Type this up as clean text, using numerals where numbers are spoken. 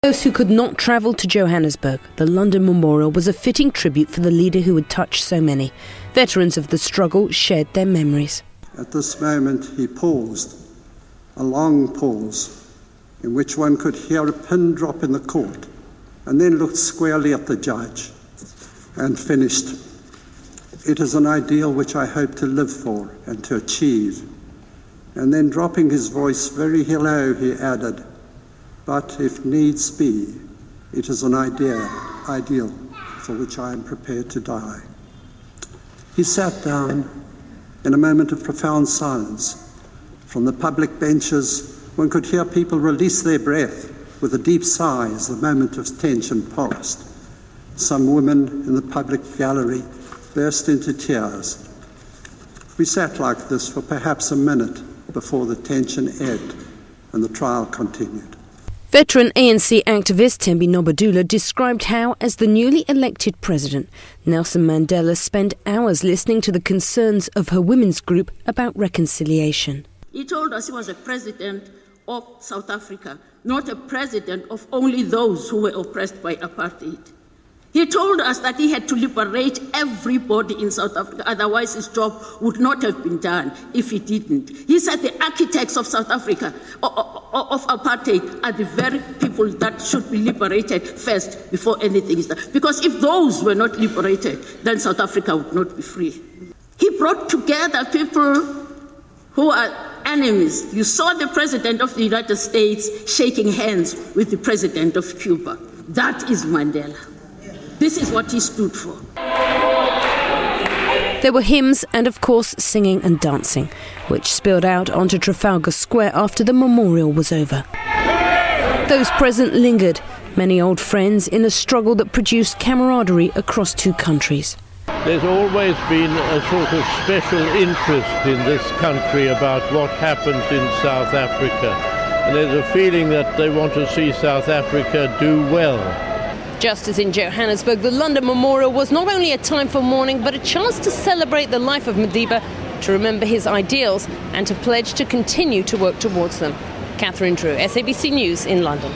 Those who could not travel to Johannesburg, the London Memorial was a fitting tribute for the leader who had touched so many. Veterans of the struggle shared their memories. At this moment he paused, a long pause, in which one could hear a pin drop in the court, and then looked squarely at the judge and finished. It is an ideal which I hope to live for and to achieve. And then dropping his voice very low, he added, but if needs be, it is an ideal for which I am prepared to die. He sat down in a moment of profound silence. From the public benches, one could hear people release their breath with a deep sigh as the moment of tension passed. Some women in the public gallery burst into tears. We sat like this for perhaps a minute before the tension ebbed and the trial continued. Veteran ANC activist Thembi Nobadula described how, as the newly elected president, Nelson Mandela spent hours listening to the concerns of her women's group about reconciliation. He told us he was a president of South Africa, not a president of only those who were oppressed by apartheid. He told us that he had to liberate everybody in South Africa, otherwise his job would not have been done if he didn't. He said the architects of South Africa, of apartheid, are the very people that should be liberated first before anything is done. Because if those were not liberated, then South Africa would not be free. He brought together people who are enemies. You saw the President of the United States shaking hands with the President of Cuba. That is Mandela. This is what he stood for. There were hymns and, of course, singing and dancing, which spilled out onto Trafalgar Square after the memorial was over. Those present lingered, many old friends, in a struggle that produced camaraderie across two countries. There's always been a sort of special interest in this country about what happens in South Africa. And there's a feeling that they want to see South Africa do well. Just as in Johannesburg, the London Memorial was not only a time for mourning, but a chance to celebrate the life of Madiba, to remember his ideals, and to pledge to continue to work towards them. Catherine Drew, SABC News in London.